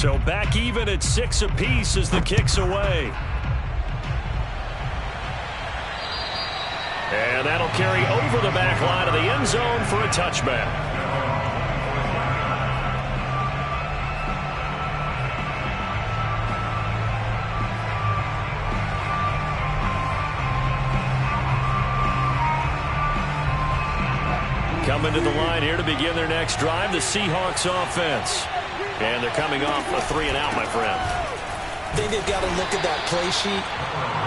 So back even at 6 apiece as the kick's away. And that'll carry over the back line of the end zone for a touchback. Coming to the line here to begin their next drive, the Seahawks offense. And they're coming off a 3-and-out, my friend. I think they've got to look at that play sheet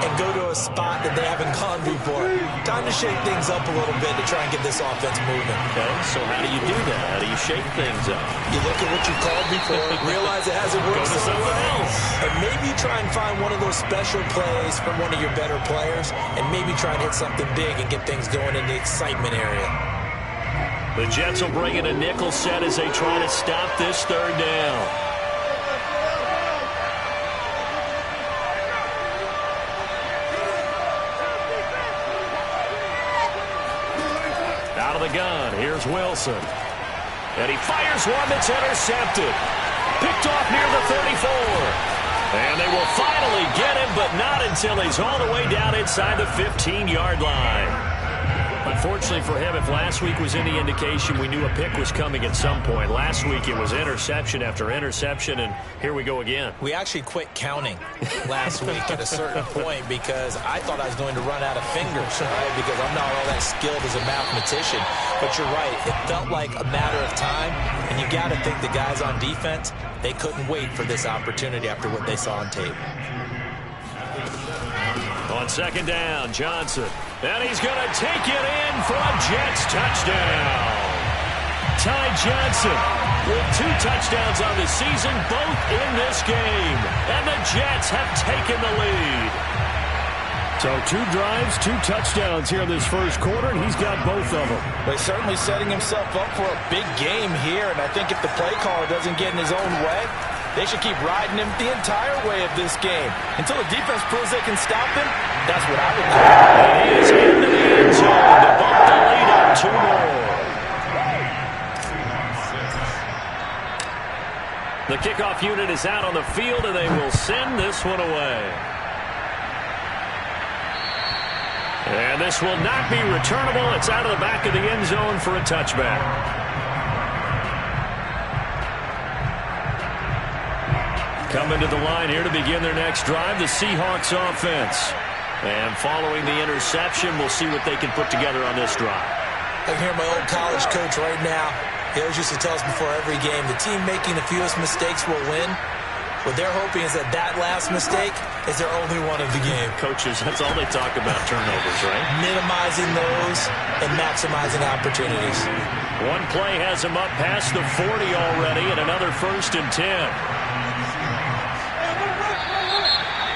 and go to a spot that they haven't gone before. Time to shake things up a little bit to try and get this offense moving. Okay, so how do you do that? How do you shake things up? You look at what you called before, realize it hasn't worked so well, and maybe try and find one of those special plays from one of your better players, and maybe try and hit something big and get things going in the excitement area. The Jets will bring in a nickel set as they try to stop this third down. Out of the gun, here's Wilson. And he fires one that's intercepted. Picked off near the 34. And they will finally get him, but not until he's all the way down inside the 15-yard line. Unfortunately for him, if last week was any indication, we knew a pick was coming at some point. Last week it was interception after interception, and here we go again. We actually quit counting last week at a certain point because I thought I was going to run out of fingers, right? Because I'm not all that skilled as a mathematician. But you're right. It felt like a matter of time, and you got to think the guys on defense, they couldn't wait for this opportunity after what they saw on tape. On second down, Johnson. And he's going to take it in for a Jets touchdown. Ty Johnson with 2 touchdowns on the season, both in this game. And the Jets have taken the lead. So 2 drives, 2 touchdowns here in this first quarter, and he's got both of them. But he's certainly setting himself up for a big game here, and I think if the play caller doesn't get in his own way, they should keep riding him the entire way of this game. Until the defense proves they can stop him, that's what I would do. And he is into the end zone to bump the lead up 2 more. The kickoff unit is out on the field, and they will send this one away. And this will not be returnable. It's out of the back of the end zone for a touchback. Coming to the line here to begin their next drive, the Seahawks offense. And following the interception, we'll see what they can put together on this drive. I can hear my old college coach right now. He always used to tell us before every game, the team making the fewest mistakes will win. What they're hoping is that that last mistake is their only one of the game. Coaches, that's all they talk about, turnovers, right? Minimizing those and maximizing opportunities. One play has them up past the 40 already, and another 1st and 10.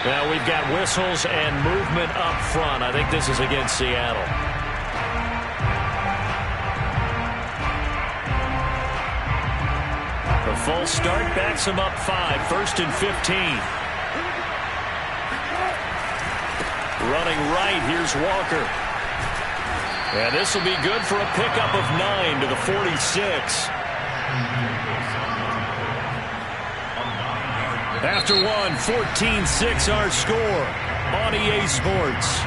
Now we've got whistles and movement up front. I think this is against Seattle. The full start backs him up 5, 1st and 15. Running right, here's Walker. And this will be good for a pickup of 9 to the 46. After 14-6 our score on EA Sports.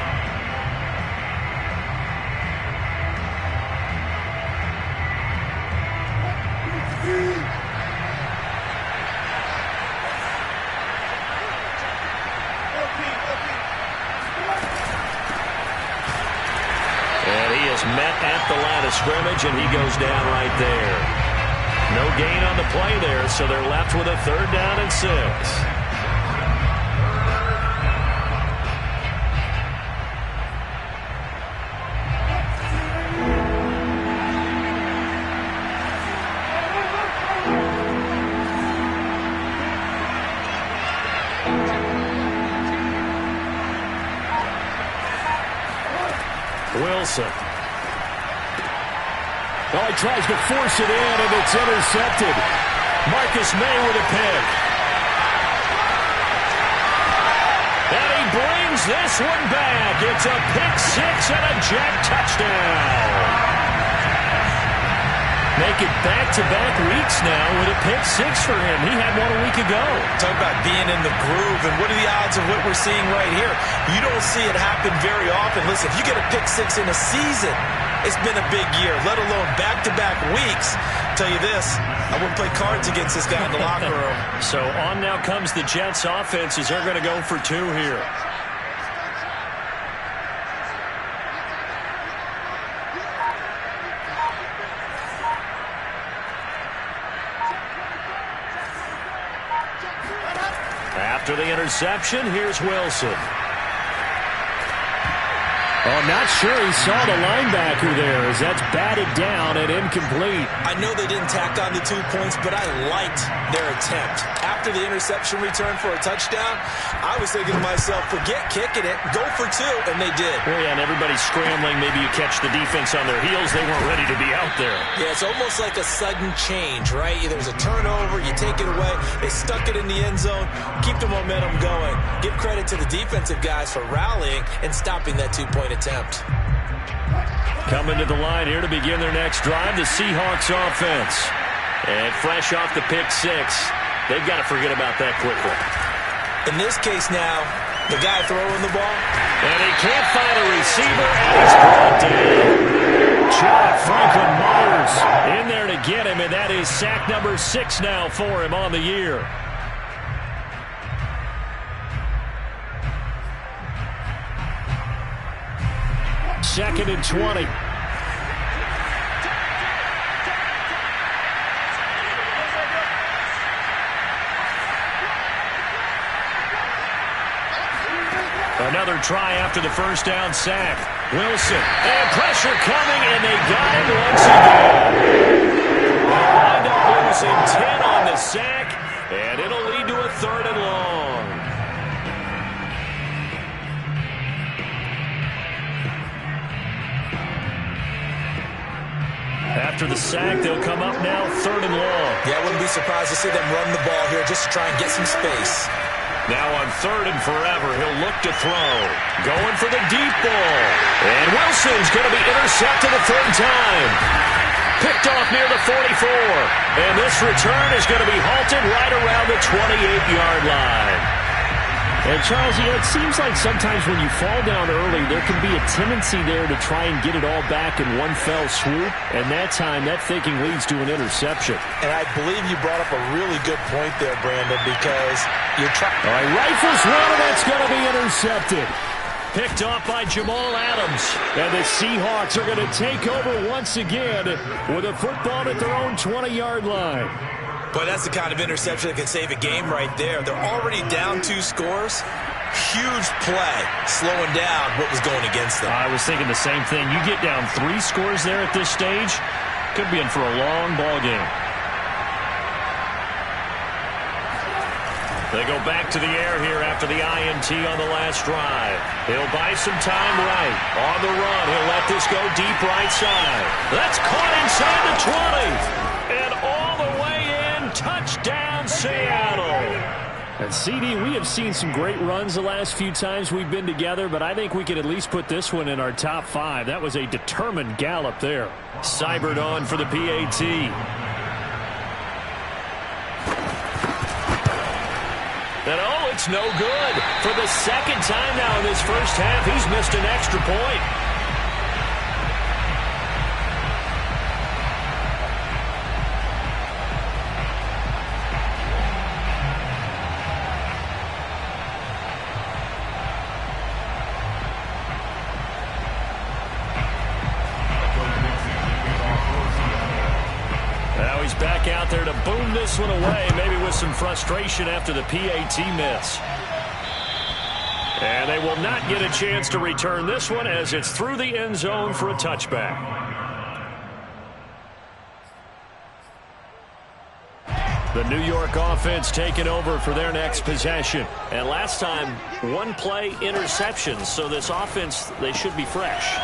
And he is met at the line of scrimmage, and he goes down right there. No gain on the play there, so they're left with a 3rd down and 6. Wilson. Oh, he tries to force it in, and it's intercepted. Marcus May with a pick. And he brings this one back. It's a pick 6 and a Jet touchdown. make it back-to-back weeks now with a pick six for him. He had one a week ago. Talk about being in the groove, and what are the odds of what we're seeing right here? You don't see it happen very often. Listen, if you get a pick six in a season, it's been a big year, let alone back-to-back weeks. I'll tell you this, I wouldn't play cards against this guy in the locker room. So on now comes the Jets offense as they're going to go for two here. After the interception, here's Wilson. Oh, not sure he saw the linebacker there as that's batted down and incomplete. I know they didn't tack on the 2 points, but I liked their attempt. After the interception return for a touchdown, I was thinking to myself, forget kicking it, go for two, and they did. Well, yeah, and everybody's scrambling. Maybe you catch the defense on their heels. They weren't ready to be out there. Yeah, it's almost like a sudden change, right? There's a turnover, you take it away, they stuck it in the end zone, keep the momentum going. Give credit to the defensive guys for rallying and stopping that 2-point attempt. Coming to the line here to begin their next drive, the Seahawks offense. And fresh off the pick six, they've got to forget about that quickly. In this case now, the guy throwing the ball. And he can't find a receiver, and he's brought down. John Franklin Myers in there to get him, and that is sack number 6 now for him on the year. Second and 20. Another try after the first down sack. Wilson, and pressure coming, and they got him once again. They'll wind up losing 10 on the sack, and it'll lead to a 3rd and long. After the sack, they'll come up now 3rd and long. Yeah, I wouldn't be surprised to see them run the ball here just to try and get some space. Now on 3rd and forever, he'll look to throw. Going for the deep ball. And Wilson's going to be intercepted a 3rd time. Picked off near the 44. And this return is going to be halted right around the 28-yard line. And, Charles, it seems like sometimes when you fall down early, there can be a tendency there to try and get it all back in one fell swoop. And that time, that thinking leads to an interception. And I believe you brought up a really good point there, Brandon, because you're trying. All right, rifles one, and that's going to be intercepted. Picked off by Jamal Adams. And the Seahawks are going to take over once again with a football at their own 20-yard line. But that's the kind of interception that can save a game right there. They're already down 2 scores. Huge play, slowing down what was going against them. I was thinking the same thing. You get down 3 scores there at this stage, could be in for a long ball game. They go back to the air here after the INT on the last drive. He'll buy some time right. On the run, he'll let this go deep right side. That's caught inside the 20. And all the way in, touchdown Seattle. And CD, we have seen some great runs the last few times we've been together, but I think we can at least put this one in our top 5. That was a determined gallop there. Seibert on for the PAT. And oh, it's no good. For the 2nd time now in this first half, he's missed an extra point. Now he's back out there to boom this one away, maybe with some frustration after the PAT miss. And they will not get a chance to return this one as it's through the end zone for a touchback. The New York offense taking over for their next possession. And last time, 1-play interceptions. So this offense, they should be fresh.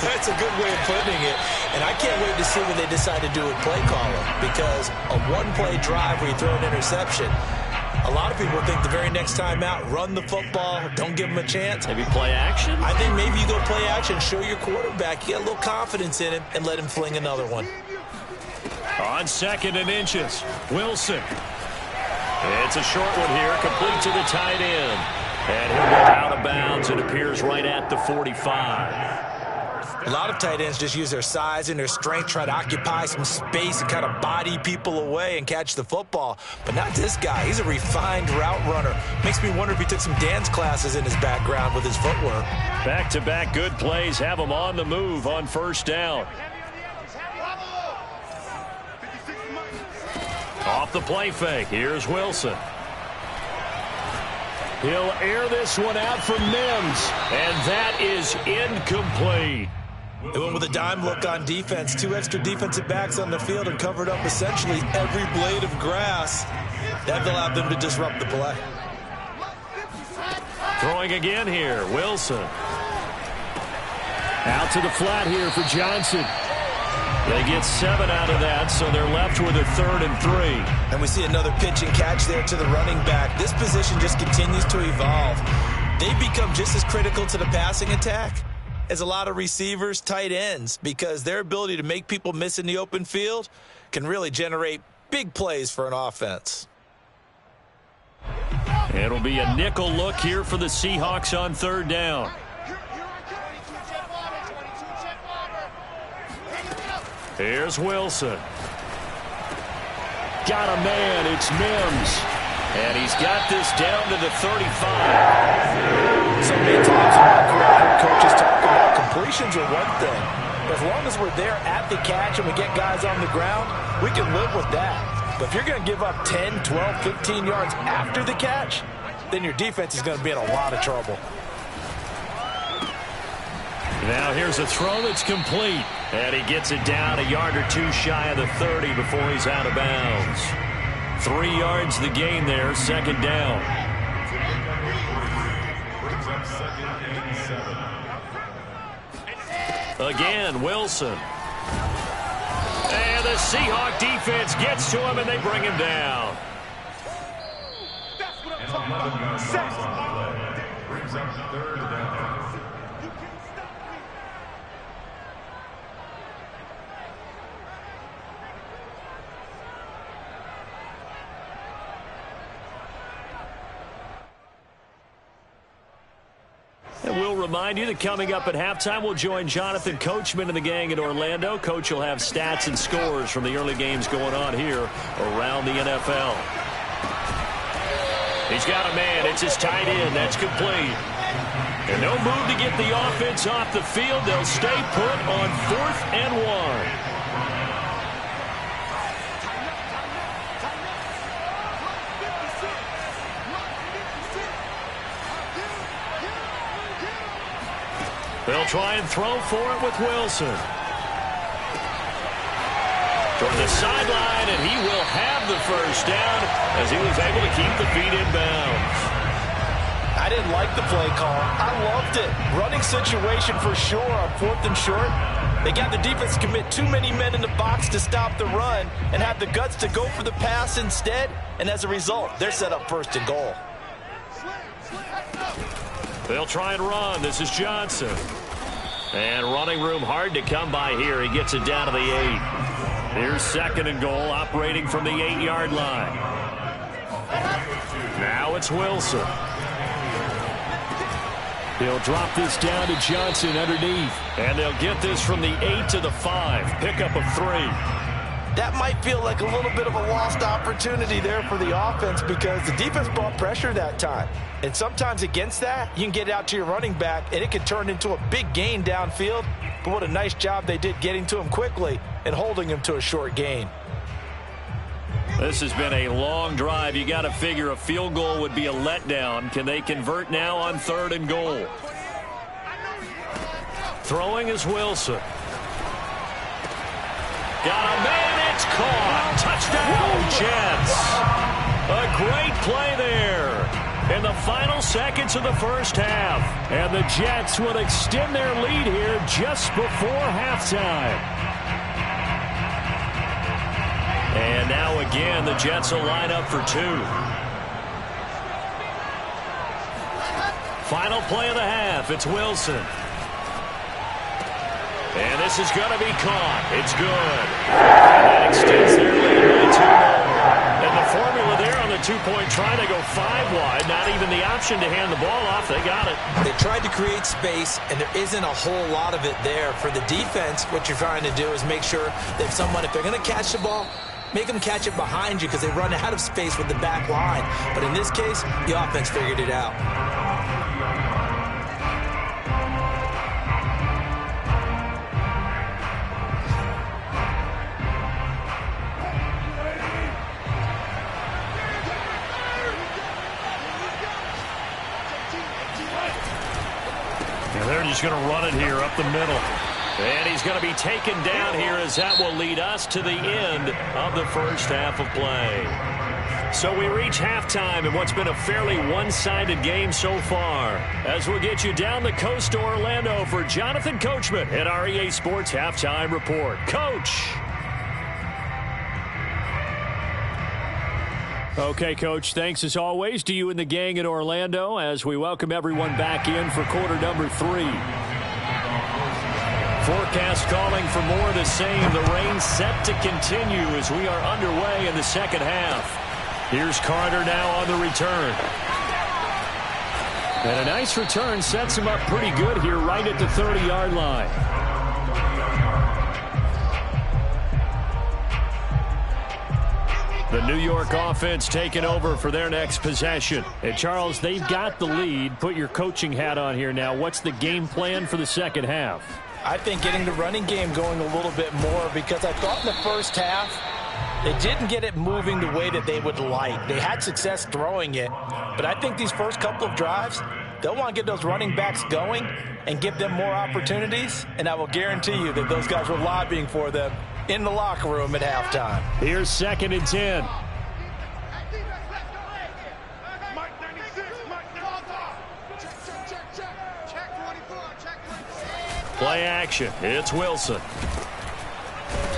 That's a good way of putting it. And I can't wait to see what they decide to do with play calling. Because a 1-play drive where you throw an interception, a lot of people think the very next time out, run the football, don't give them a chance. Maybe play action? I think maybe you go play action, show your quarterback, you get a little confidence in him, and let him fling another one. On 2nd and inches, Wilson. It's a short one here, complete to the tight end. And he'll go out of bounds. It appears right at the 45. A lot of tight ends just use their size and their strength, try to occupy some space and kind of body people away and catch the football. But not this guy. He's a refined route runner. Makes me wonder if he took some dance classes in his background with his footwork. Back-to-back good plays have him on the move on 1st down. Off the play fake. Here's Wilson. He'll air this one out for Mims. And that is incomplete. They went with a dime look on defense. 2 extra defensive backs on the field and covered up essentially every blade of grass. That allowed them to disrupt the play. Throwing again here. Wilson. Out to the flat here for Johnson. They get 7 out of that, so they're left with a 3rd and 3. And we see another pitch and catch there to the running back. This position just continues to evolve. They become just as critical to the passing attack as a lot of receivers, tight ends, because their ability to make people miss in the open field can really generate big plays for an offense. It'll be a nickel look here for the Seahawks on 3rd down. Here's Wilson. Got a man. It's Mims. And he's got this down to the 35. So many times in my career, coaches talk about completions are one thing. But as long as we're there at the catch and we get guys on the ground, we can live with that. But if you're going to give up 10, 12, 15 yards after the catch, then your defense is going to be in a lot of trouble. Now here's a throw that's complete. And he gets it down a yard or 2 shy of the 30 before he's out of bounds. 3 yards the gain there, 2nd down. Again, Wilson. And the Seahawk defense gets to him, and they bring him down. That's what I'm talking about. Brings up 3rd down. And we'll remind you that coming up at halftime, we'll join Jonathan Coachman and the gang in Orlando. Coach will have stats and scores from the early games going on here around the NFL. He's got a man. It's his tight end. That's complete. And no move to get the offense off the field. They'll stay put on 4th and 1. They'll try and throw for it with Wilson. Toward the sideline, and he will have the 1st down as he was able to keep the feet in bounds. I didn't like the play call. I loved it. Running situation for sure on 4th and short. They got the defense to commit too many men in the box to stop the run and have the guts to go for the pass instead. And as a result, they're set up 1st and goal. They'll try and run. This is Johnson. And running room hard to come by here. He gets it down to the 8. Here's 2nd and goal, operating from the 8-yard line. Now it's Wilson. He'll drop this down to Johnson underneath. And they'll get this from the 8 to the 5. Pickup of 3. That might feel like a little bit of a lost opportunity there for the offense because the defense brought pressure that time. And sometimes against that, you can get out to your running back, and it can turn into a big gain downfield. But what a nice job they did getting to him quickly and holding him to a short gain. This has been a long drive. You got to figure a field goal would be a letdown. Can they convert now on 3rd and goal? Throwing is Wilson. Got a man, it's caught. Touchdown, Jets. A great play there in the final seconds of the 1st half. And the Jets will extend their lead here just before halftime. And now again, the Jets will line up for 2. Final play of the half, it's Wilson. And this is going to be caught. It's good. And that extends their lead by 2 more. And the formula there on the two-point try to go 5 wide. Not even the option to hand the ball off. They got it. They tried to create space, and there isn't a whole lot of it there. For the defense, what you're trying to do is make sure that if they're going to catch the ball, make them catch it behind you because they run out of space with the back line. But in this case, the offense figured it out. And they're just going to run it here up the middle. And he's going to be taken down here as that will lead us to the end of the first half of play. So we reach halftime in what's been a fairly one-sided game so far. As we'll get you down the coast to Orlando for Jonathan Coachman at our EA Sports Halftime Report. Coach! Okay, Coach, thanks as always to you and the gang in Orlando as we welcome everyone back in for quarter number 3. Forecast calling for more of the same. The rain set to continue as we are underway in the second half. Here's Carter now on the return. And a nice return sets him up pretty good here right at the 30-yard line. The New York offense taking over for their next possession. And, Charles, they've got the lead. Put your coaching hat on here now. What's the game plan for the second half? I think getting the running game going a little bit more because I thought in the first half they didn't get it moving the way that they would like. They had success throwing it, but I think these first couple of drives, they'll want to get those running backs going and give them more opportunities, and I will guarantee you that those guys were lobbying for them in the locker room at halftime. Here's 2nd and 10. Play action. It's Wilson.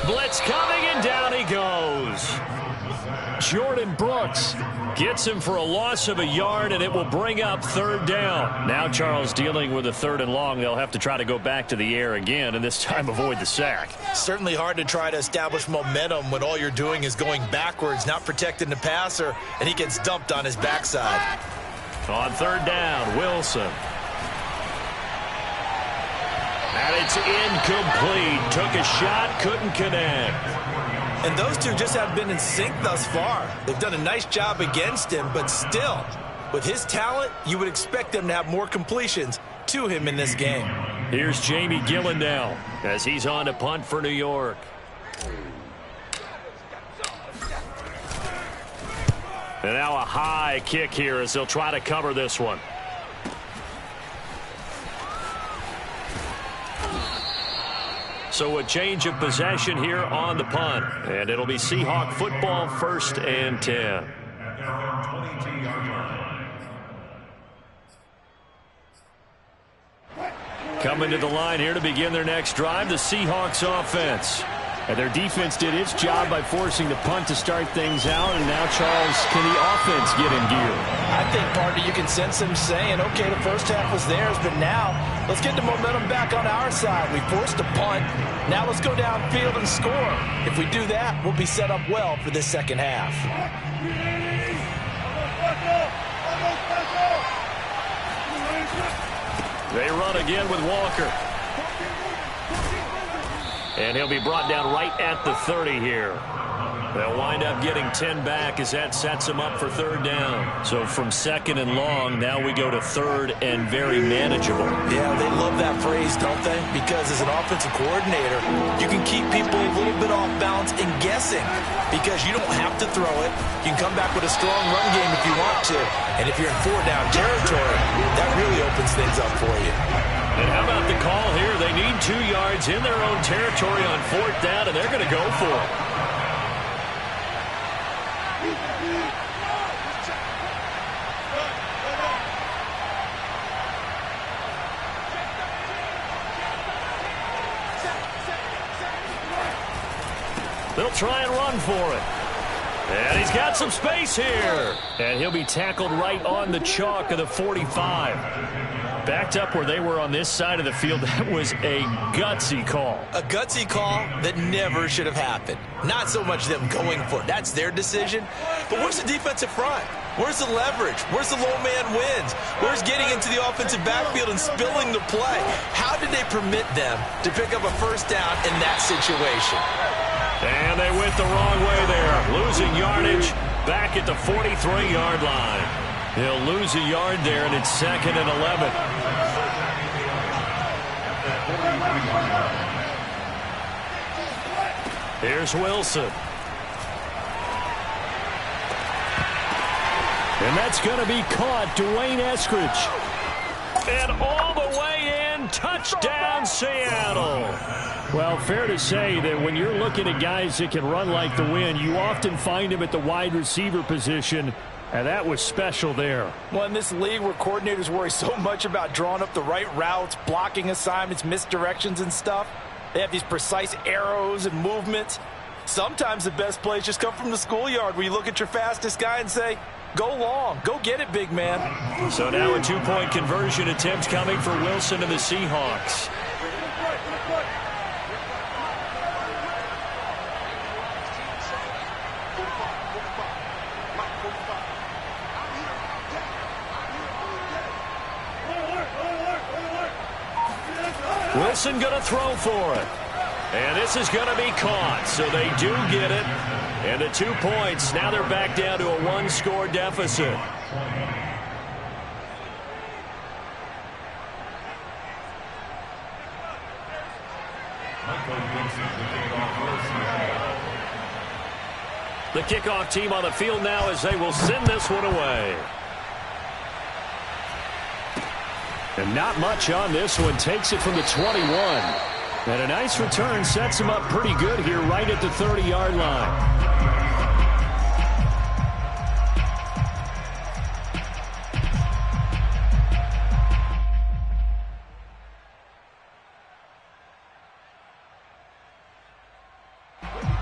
Blitz coming, and down he goes. Jordan Brooks gets him for a loss of a yard, and it will bring up 3rd down. Now Charles dealing with a 3rd and long. They'll have to try to go back to the air again, and this time avoid the sack. Certainly hard to try to establish momentum when all you're doing is going backwards, not protecting the passer, and he gets dumped on his backside. On 3rd down, Wilson. And it's incomplete. Took a shot, couldn't connect. And those two just haven't been in sync thus far. They've done a nice job against him, but still, with his talent, you would expect them to have more completions to him in this game. Here's Jamie Gillen now as he's on to punt for New York. And now a high kick here as they'll try to cover this one. So a change of possession here on the punt. And it'll be Seahawk football, 1st and 10. Coming to the line here to begin their next drive, the Seahawks offense. And their defense did its job by forcing the punt to start things out. And now, Charles, can the offense get in gear? I think, partner, you can sense them saying, okay, the first half was theirs, but now let's get the momentum back on our side. We forced a punt. Now let's go downfield and score. If we do that, we'll be set up well for this second half. They run again with Walker. And he'll be brought down right at the 30 here. They'll wind up getting 10 back as that sets them up for 3rd down. So from 2nd and long, now we go to 3rd and very manageable. Yeah, they love that phrase, don't they? Because as an offensive coordinator, you can keep people a little bit off balance and guessing because you don't have to throw it. You can come back with a strong run game if you want to. And if you're in 4-down territory, that really opens things up for you. And how about the call here? They need 2 yards in their own territory on 4th down, and they're going to go for it. They'll try and run for it. And he's got some space here. And he'll be tackled right on the chalk of the 45. Backed up where they were on this side of the field. That was a gutsy call. A gutsy call that never should have happened. Not so much them going for it. That's their decision. But where's the defensive front? Where's the leverage? Where's the low man wins? Where's getting into the offensive backfield and spilling the play? How did they permit them to pick up a first down in that situation? And they went the wrong way there. Losing yardage back at the 43-yard line. He'll lose a yard there, and it's 2nd and 11. Here's Wilson. And that's going to be caught. Dwayne Eskridge. And all the way in. Touchdown, Seattle. Well, fair to say that when you're looking at guys that can run like the wind, you often find them at the wide receiver position. And that was special there. Well, in this league where coordinators worry so much about drawing up the right routes, blocking assignments, misdirections and stuff, they have these precise arrows and movements. Sometimes the best plays just come from the schoolyard where you look at your fastest guy and say, go long, go get it, big man. So now a 2-point conversion attempt coming for Wilson and the Seahawks. Wilson going to throw for it. And this is going to be caught. So they do get it. And the 2 points. Now they're back down to a 1-score deficit. The kickoff team on the field now as they will send this one away. And not much on this one. Takes it from the 21. And a nice return sets him up pretty good here right at the 30-yard line.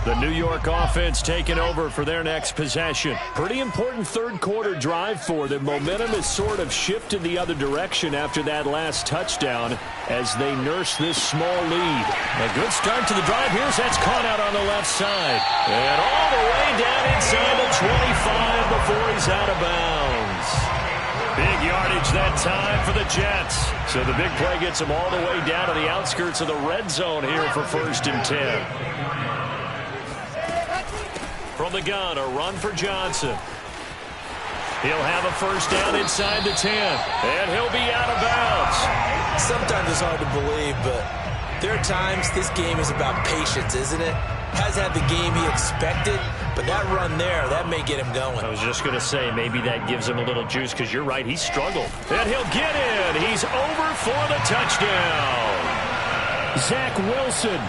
The New York offense taking over for their next possession. Pretty important third-quarter drive for them. Momentum has sort of shifted the other direction after that last touchdown as they nurse this small lead. A good start to the drive. Here's that's caught out on the left side. And all the way down inside the 25 before he's out of bounds. Big yardage that time for the Jets. So the big play gets them all the way down to the outskirts of the red zone here for 1st and 10. From the gun, a run for Johnson. He'll have a first down inside the 10. And he'll be out of bounds. Sometimes it's hard to believe, but there are times this game is about patience, isn't it? Hasn't had the game he expected, but that run there, that may get him going. I was just going to say, maybe that gives him a little juice because you're right, he struggled. And he'll get in. He's over for the touchdown. Zach Wilson.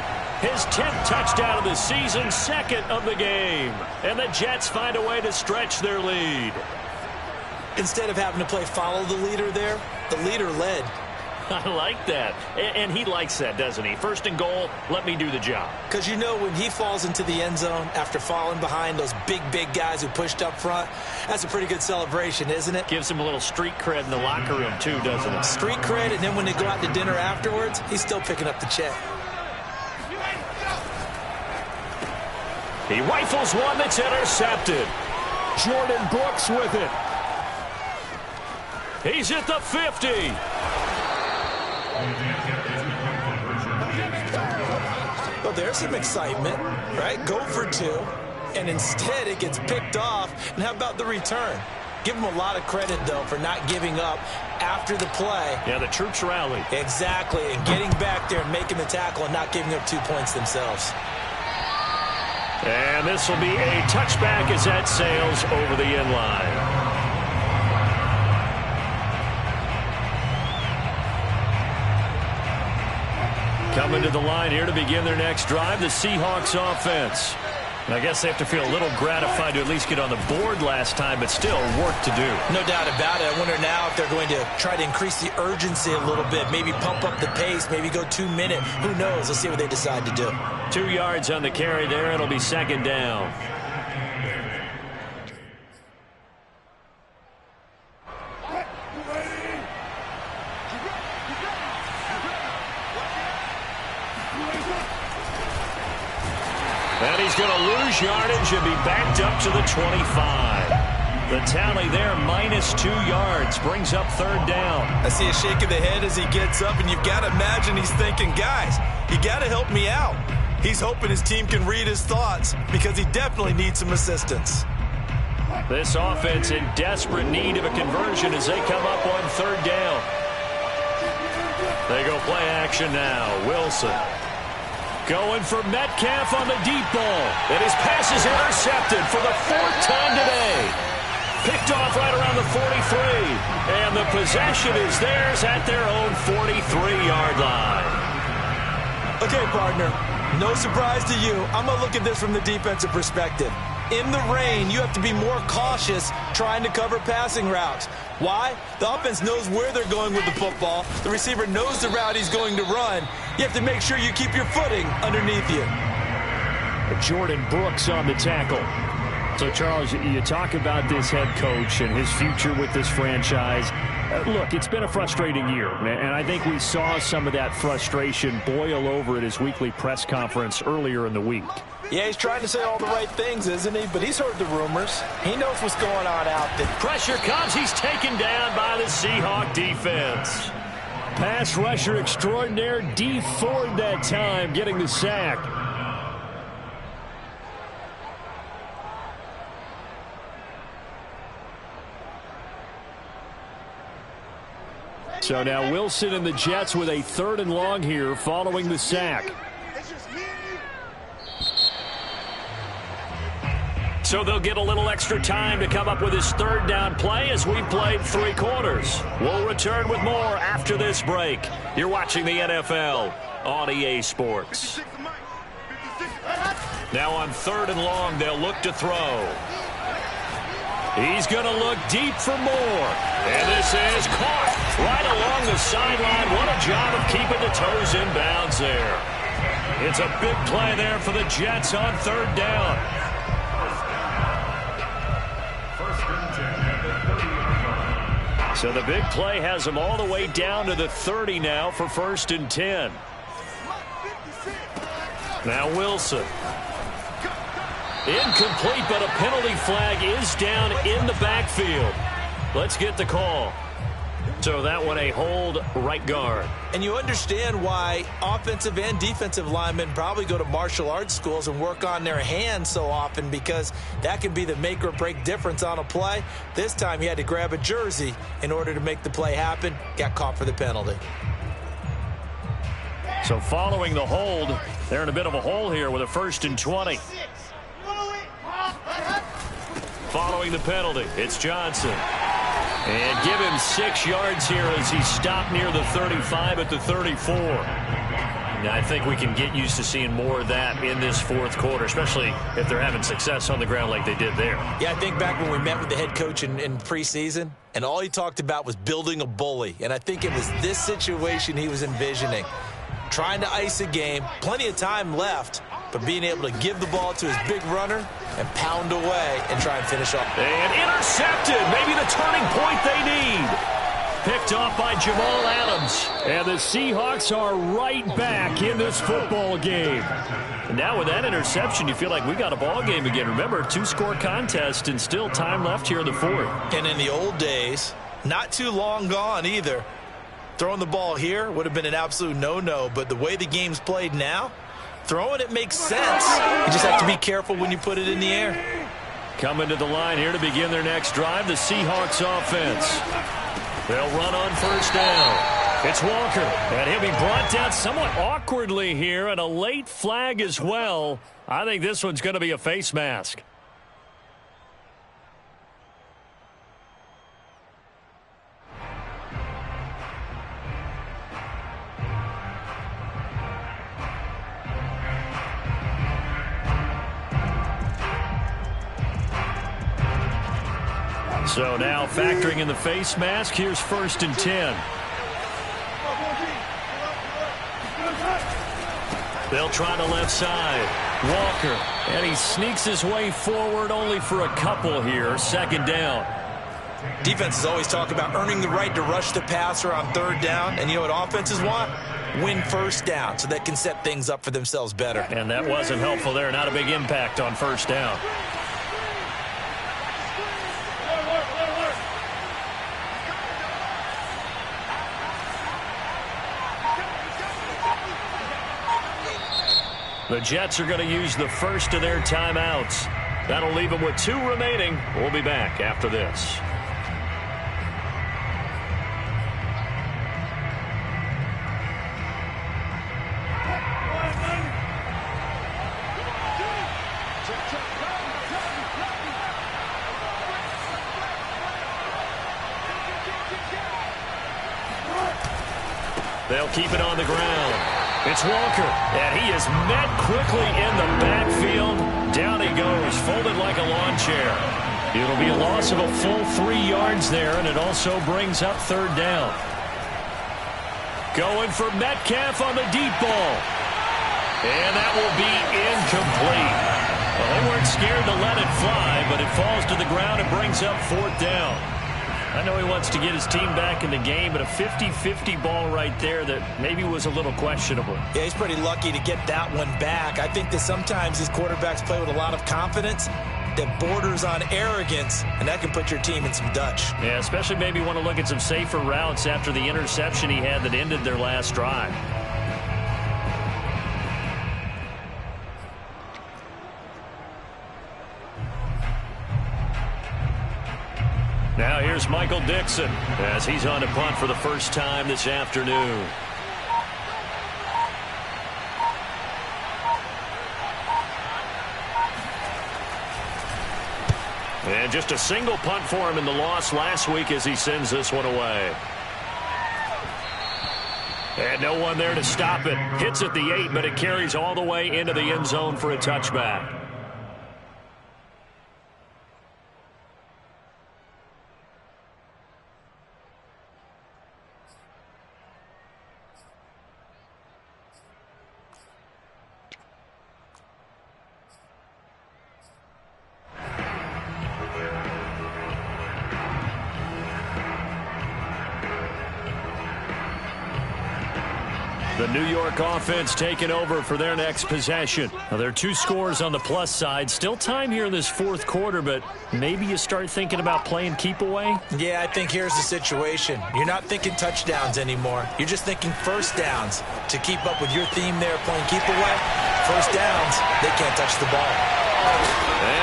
His 10th touchdown of the season, 2nd of the game. And the Jets find a way to stretch their lead. Instead of having to play follow the leader there, the leader led. I like that. And he likes that, doesn't he? 1st and goal, let me do the job. Because you know when he falls into the end zone after falling behind those big guys who pushed up front, that's a pretty good celebration, isn't it? Gives him a little street cred in the locker room, too, doesn't it? Street cred, and then when they go out to dinner afterwards, he's still picking up the check. He rifles one that's intercepted. Jordan Brooks with it. He's at the 50. Well, there's some excitement, right? Go for 2, and instead it gets picked off. And how about the return? Give him a lot of credit, though, for not giving up after the play. Yeah, the troops rallied. Exactly, and getting back there and making the tackle and not giving up 2 points themselves. And this will be a touchback as that sails over the end line. Coming to the line here to begin their next drive, the Seahawks offense. And I guess they have to feel a little gratified to at least get on the board last time, but still work to do. No doubt about it. I wonder now if they're going to try to increase the urgency a little bit, maybe pump up the pace, maybe go 2-minute. Who knows? Let's see what they decide to do. 2 yards on the carry there. It'll be 2nd down. And he's going to lose yardage and be backed up to the 25. The tally there, -2 yards, brings up third down. I see a shake of the head as he gets up, and you've got to imagine he's thinking, guys, you got to help me out. He's hoping his team can read his thoughts because he definitely needs some assistance. This offense in desperate need of a conversion as they come up on third down. They go play action now. Wilson going for Metcalf on the deep ball. And his pass is intercepted for the 4th time today. Picked off right around the 43. And the possession is theirs at their own 43-yard line. Okay, partner, no surprise to you. I'm going to look at this from the defensive perspective. In the rain, you have to be more cautious trying to cover passing routes. Why? The offense knows where they're going with the football. The receiver knows the route he's going to run. You have to make sure you keep your footing underneath you. Jordan Brooks on the tackle. So, Charles, you talk about this head coach and his future with this franchise. Look, it's been a frustrating year, and I think we saw some of that frustration boil over at his weekly press conference earlier in the week. Yeah, he's trying to say all the right things, isn't he? But he's heard the rumors. He knows what's going on out there. Pressure comes. He's taken down by the Seahawk defense. Pass rusher extraordinaire, D. Ford that time, getting the sack. So now Wilson and the Jets with a 3rd and long here following the sack. So they'll get a little extra time to come up with his 3rd down play as we played 3 quarters. We'll return with more after this break. You're watching the NFL on EA Sports. Now on 3rd and long, they'll look to throw. He's going to look deep for more. And this is caught right along the sideline. What a job of keeping the toes in bounds there. It's a big play there for the Jets on 3rd down. So the big play has them all the way down to the 30 now for 1st and 10. Now Wilson. Incomplete, but a penalty flag is down in the backfield. Let's get the call. So that one a hold, right guard. And you understand why offensive and defensive linemen probably go to martial arts schools and work on their hands so often, because that can be the make or break difference on a play. This time he had to grab a jersey in order to make the play happen. Got caught for the penalty. So following the hold, they're in a bit of a hole here with a 1st and 20. Following the penalty, it's Johnson. And give him 6 yards here as he stopped near the 35 at the 34. Now, I think we can get used to seeing more of that in this 4th quarter, especially if they're having success on the ground like they did there. Yeah, I think back when we met with the head coach in preseason, and all he talked about was building a bully. And I think it was this situation he was envisioning. Trying to ice a game, plenty of time left, but being able to give the ball to his big runner and pound away and try and finish off. And intercepted. Maybe the turning point they need. Picked off by Jamal Adams. And the Seahawks are right back in this football game. And now with that interception, you feel like we got a ball game again. Remember, 2-score contest and still time left here in the 4th. And in the old days, not too long gone either, throwing the ball here would have been an absolute no-no. But the way the game's played now, throwing it makes sense. You just have to be careful when you put it in the air. Coming to the line here to begin their next drive, the Seahawks offense. They'll run on 1st down. It's Walker, and he'll be brought down somewhat awkwardly here, and a late flag as well. I think this one's going to be a face mask. So now factoring in the face mask, here's 1st and 10. They'll try the left side. Walker, and he sneaks his way forward only for a couple here. 2nd down. Defenses always talk about earning the right to rush the passer on 3rd down, and you know what offenses want? win first down so they can set things up for themselves better. And that wasn't helpful there. Not a big impact on first down. The Jets are going to use the first of their timeouts. That'll leave them with 2 remaining. We'll be back after this. They'll keep it on the ground. It's Walker, and he is met quickly in the backfield. Down he goes, folded like a lawn chair. It'll be a loss of a full 3 yards there, and it also brings up 3rd down. Going for Metcalf on the deep ball. And that will be incomplete. Well, they weren't scared to let it fly, but it falls to the ground and brings up 4th down. I know he wants to get his team back in the game, but a 50-50 ball right there that maybe was a little questionable. Yeah, he's pretty lucky to get that one back. I think that sometimes these quarterbacks play with a lot of confidence that borders on arrogance, and that can put your team in some Dutch. Yeah, especially maybe want to look at some safer routes after the interception he had that ended their last drive. Now here's Michael Dixon as he's on to punt for the first time this afternoon. And just a single punt for him in the loss last week as he sends this one away. And no one there to stop it. Hits at the 8, but it carries all the way into the end zone for a touchback. The New York offense taking over for their next possession. Now, there are 2 scores on the plus side. Still time here in this 4th quarter, but maybe you start thinking about playing keep away? Yeah, I think here's the situation. You're not thinking touchdowns anymore. You're just thinking first downs. To keep up with your theme there, playing keep away, first downs, they can't touch the ball.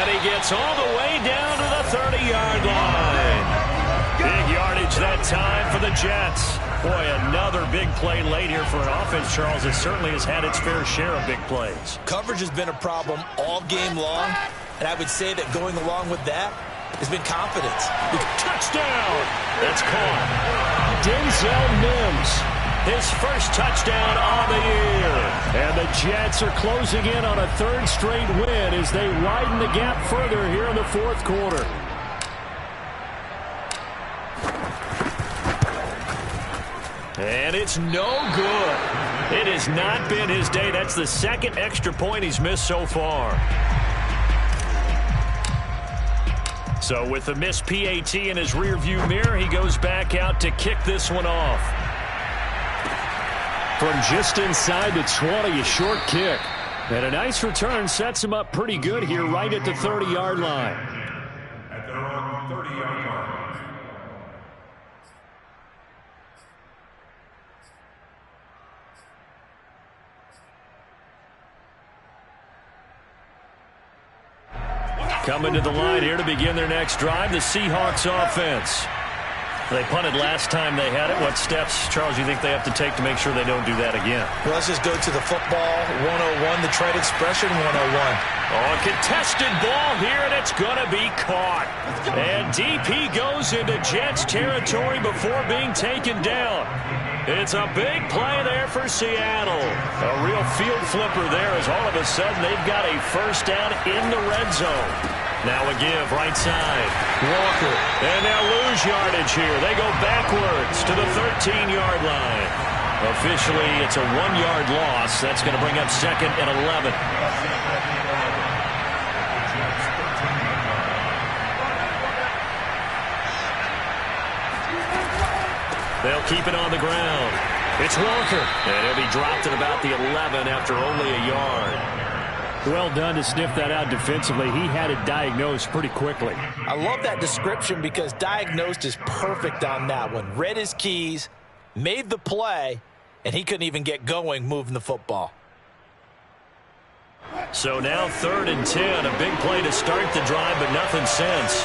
And he gets all the way down to the 30-yard line. Big yardage that time for the Jets. Boy, another big play late here for an offense, Charles, that certainly has had its fair share of big plays. Coverage has been a problem all game long, and I would say that going along with that has been confidence. Touchdown! That's caught. Denzel Mims, his first touchdown on the year. And the Jets are closing in on a 3rd straight win as they widen the gap further here in the 4th quarter. And it's no good. It has not been his day. That's the 2nd extra point he's missed so far. So with the missed PAT in his rearview mirror, he goes back out to kick this one off. From just inside the 20, a short kick. And a nice return sets him up pretty good here right at the 30-yard line. At their own 30-yard line. Coming to the line here to begin their next drive, the Seahawks offense. They punted last time they had it. What steps, Charles, you think they have to take to make sure they don't do that again? Well, let's just go to the football 101, the trade expression 101. Oh, a contested ball here, and it's going to be caught. And DP goes into Jets territory before being taken down. It's a big play there for Seattle. A real field flipper there as all of a sudden they've got a first down in the red zone. Now a give right side. Walker. And they'll lose yardage here. They go backwards to the 13-yard line. Officially, it's a 1-yard loss. That's going to bring up 2nd and 11. They'll keep it on the ground. It's Walker. And he'll be dropped at about the 11 after only a yard. Well done to sniff that out defensively. He had it diagnosed pretty quickly. I love that description because diagnosed is perfect on that one. Read his keys, made the play, and he couldn't even get going moving the football. So now 3rd and 10. A big play to start the drive, but nothing since.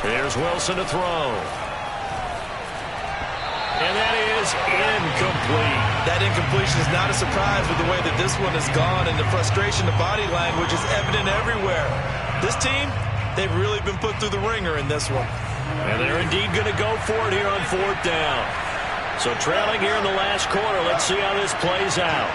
Here's Wilson to throw. And that is incomplete. That incompletion is not a surprise with the way that this one has gone, and the frustration, the body language is evident everywhere. This team, they've really been put through the ringer in this one. And they're indeed going to go for it here on 4th down. So trailing here in the last quarter, let's see how this plays out.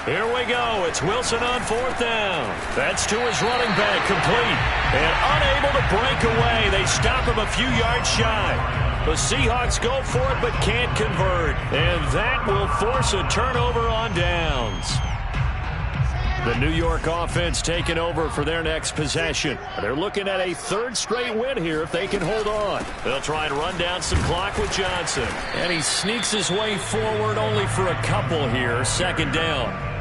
Here we go. It's Wilson on 4th down. That's to his running back, complete. And unable to break away. They stop him a few yards shy. The Seahawks go for it but can't convert. And that will force a turnover on downs. The New York offense taking over for their next possession. They're looking at a 3rd straight win here if they can hold on. They'll try and run down some clock with Johnson. And he sneaks his way forward only for a couple here. 2nd down.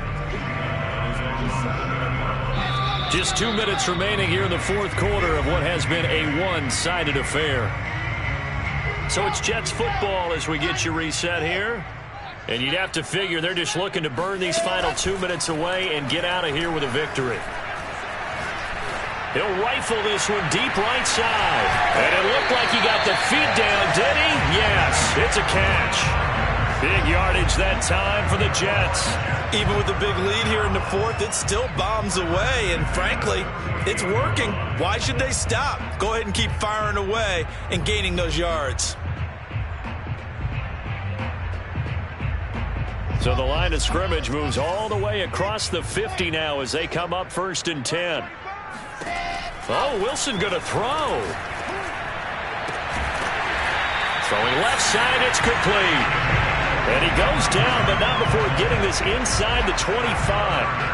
Just 2 minutes remaining here in the 4th quarter of what has been a one-sided affair. So it's Jets football as we get you reset here. And you'd have to figure they're just looking to burn these final 2 minutes away and get out of here with a victory. He'll rifle this one deep right side. And it looked like he got the feet down, did he? Yes, it's a catch. Big yardage that time for the Jets. Even with the big lead here in the 4th, it still bombs away. And frankly, it's working. Why should they stop? Go ahead and keep firing away and gaining those yards. So the line of scrimmage moves all the way across the 50 now as they come up 1st and 10. Oh, Wilson going to throw. Throwing left side, it's complete. And he goes down, but not before getting this inside the 25.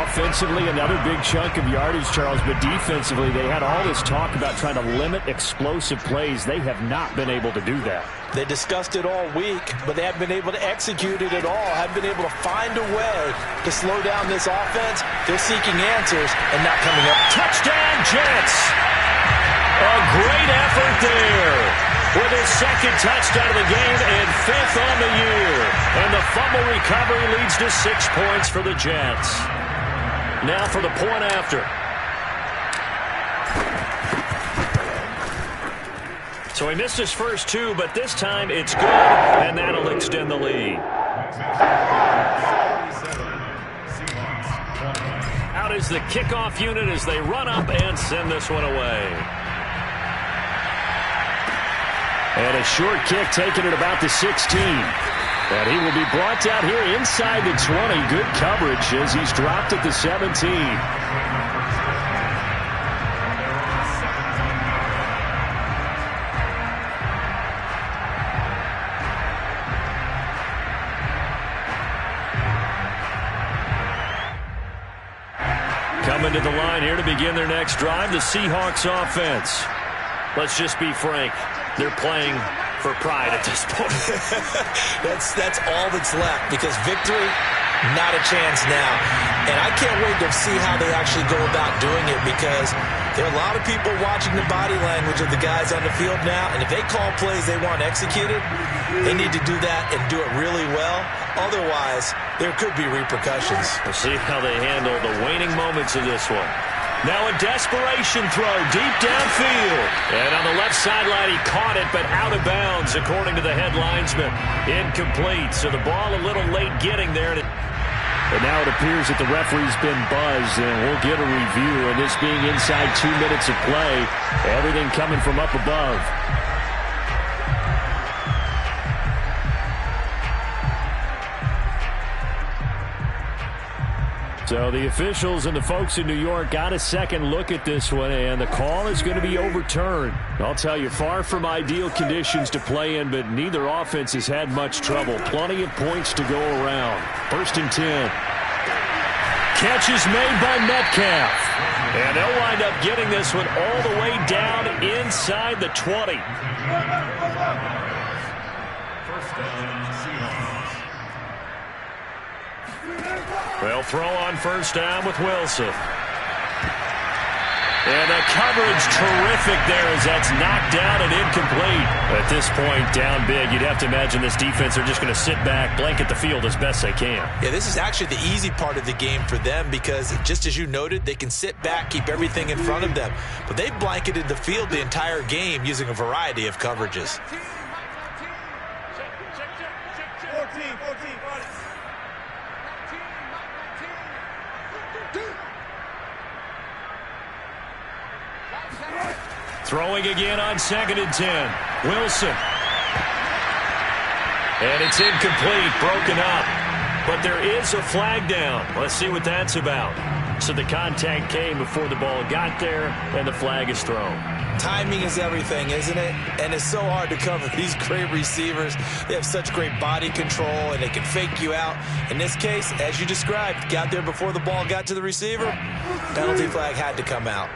Offensively, another big chunk of yardage, Charles, but defensively, they had all this talk about trying to limit explosive plays. They have not been able to do that. They discussed it all week, but they haven't been able to execute it at all, haven't been able to find a way to slow down this offense. They're seeking answers and not coming up. Touchdown, Jets! A great effort there with his 2nd touchdown of the game and 5th on the year. And the fumble recovery leads to 6 points for the Jets. Now for the point after. So he missed his first 2, but this time it's good, and that'll extend the lead. Out is the kickoff unit as they run up and send this one away. And a short kick taken at about the 16. And he will be brought down here inside the 20. Good coverage as he's dropped at the 17. Coming to the line here to begin their next drive, the Seahawks offense. Let's just be frank. They're playing for pride at this point. That's all that's left because victory, not a chance now. And I can't wait to see how they actually go about doing it because there are a lot of people watching the body language of the guys on the field now. And if they call plays they want executed, they need to do that and do it really well. Otherwise, there could be repercussions. We'll see how they handle the waning moments of this one. Now a desperation throw deep downfield. And on the left sideline, he caught it, but out of bounds, according to the head linesman. Incomplete, so the ball a little late getting there. And now it appears that the referee's been buzzed, and we'll get a review. And this being inside 2 minutes of play, everything coming from up above. So the officials and the folks in New York got a second look at this one, and the call is going to be overturned. I'll tell you, far from ideal conditions to play in, but neither offense has had much trouble. Plenty of points to go around. 1st and 10. Catch is made by Metcalf. And they'll wind up getting this one all the way down inside the 20. First down, Seahawks. They'll throw on 1st down with Wilson. And the coverage terrific there as that's knocked down and incomplete. At this point, down big, you'd have to imagine this defense are just going to sit back, blanket the field as best they can. Yeah, this is actually the easy part of the game for them because just as you noted, they can sit back, keep everything in front of them. But they've blanketed the field the entire game using a variety of coverages. 14. Throwing again on 2nd and 10. Wilson. And it's incomplete, broken up. But there is a flag down. Let's see what that's about. So the contact came before the ball got there, and the flag is thrown. Timing is everything, isn't it? And it's so hard to cover these great receivers. They have such great body control, and they can fake you out. In this case, as you described, got there before the ball got to the receiver. Penalty flag had to come out.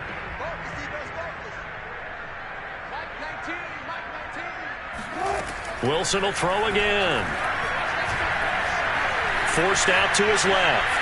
Wilson will throw again. Forced out to his left.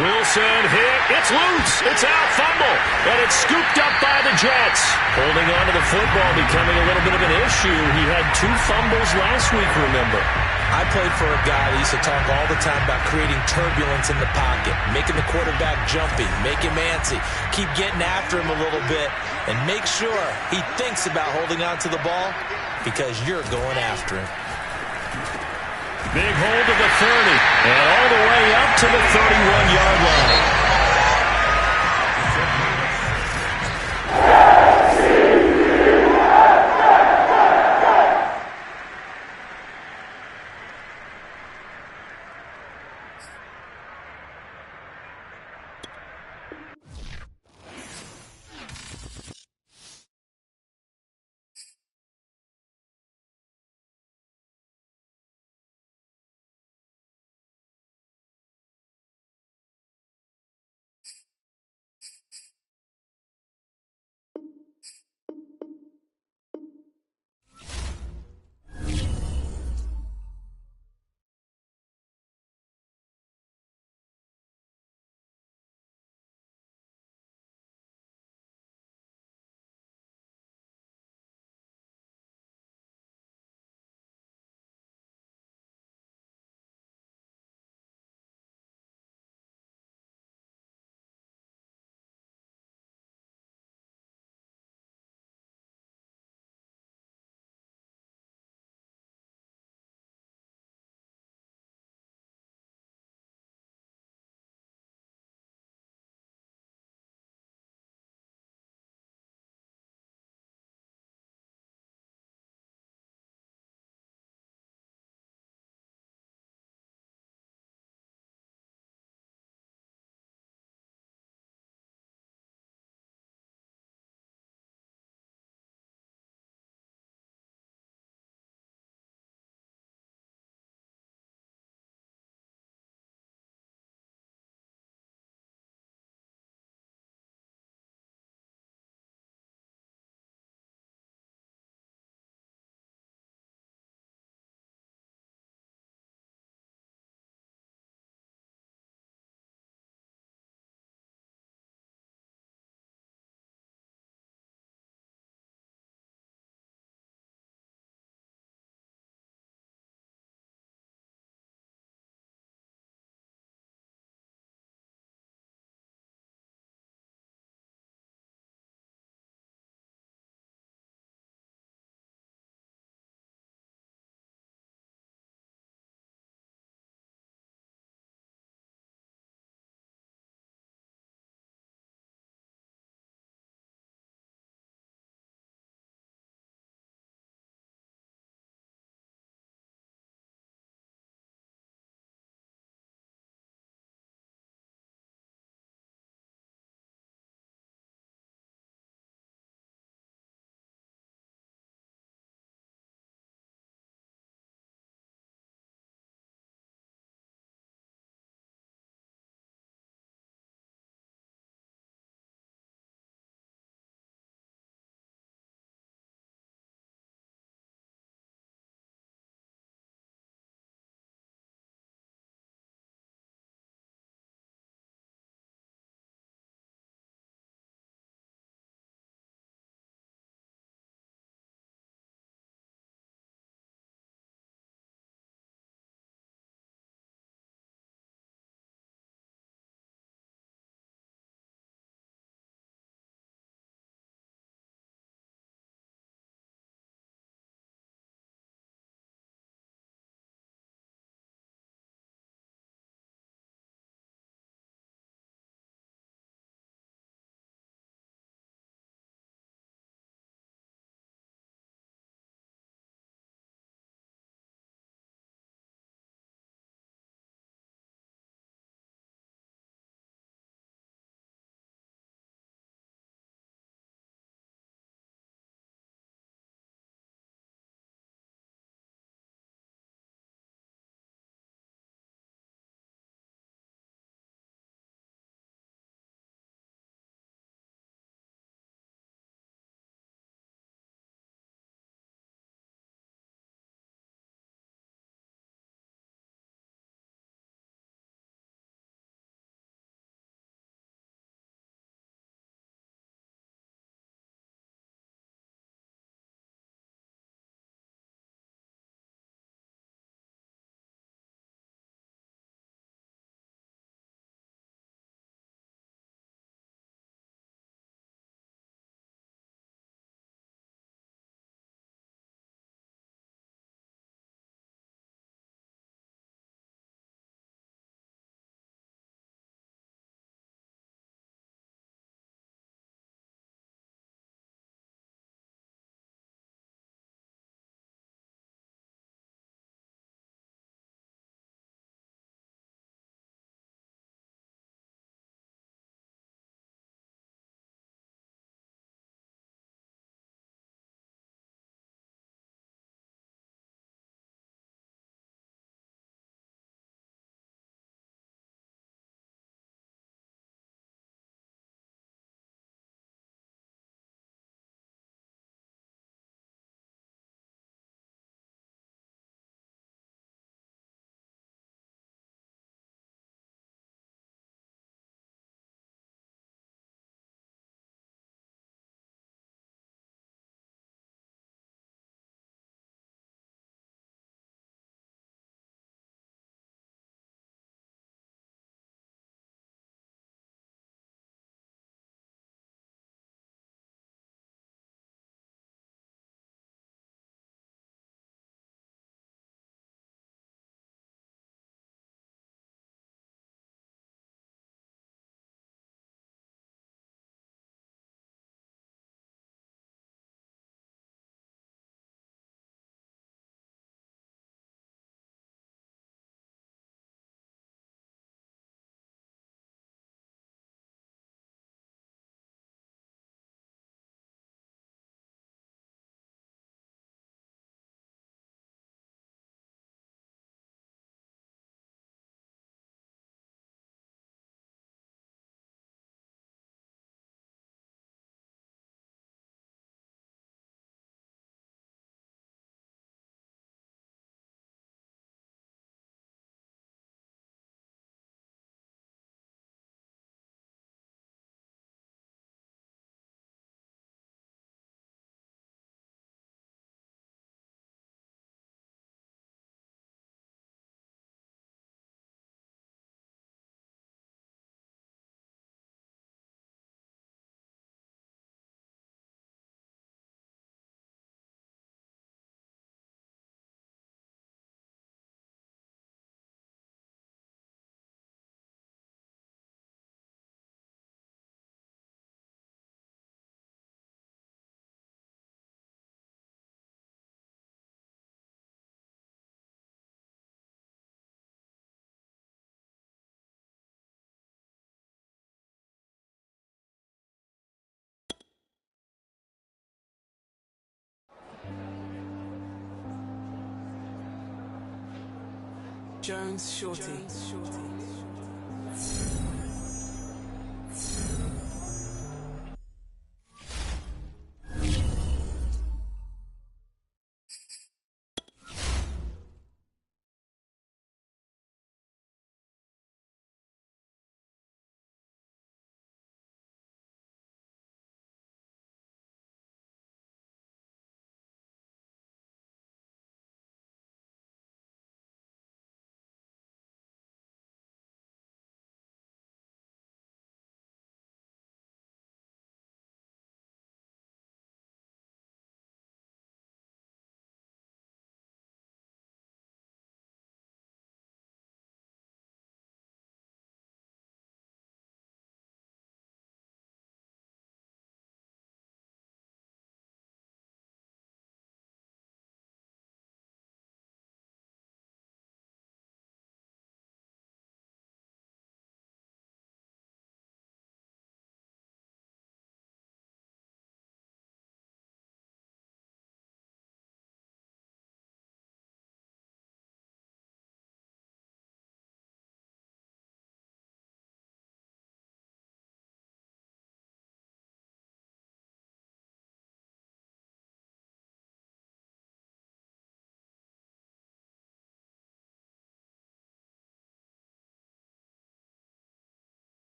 Wilson hit. It's loose. It's out. Fumble. And it's scooped up by the Jets. Holding on to the football becoming a little bit of an issue. He had 2 fumbles last week, remember. I played for a guy that used to talk all the time about creating turbulence in the pocket, making the quarterback jumpy, make him antsy, keep getting after him a little bit, and make sure he thinks about holding on to the ball because you're going after him. Big hold of the 30, and all the way up to the 31-yard line. Jones Shorty.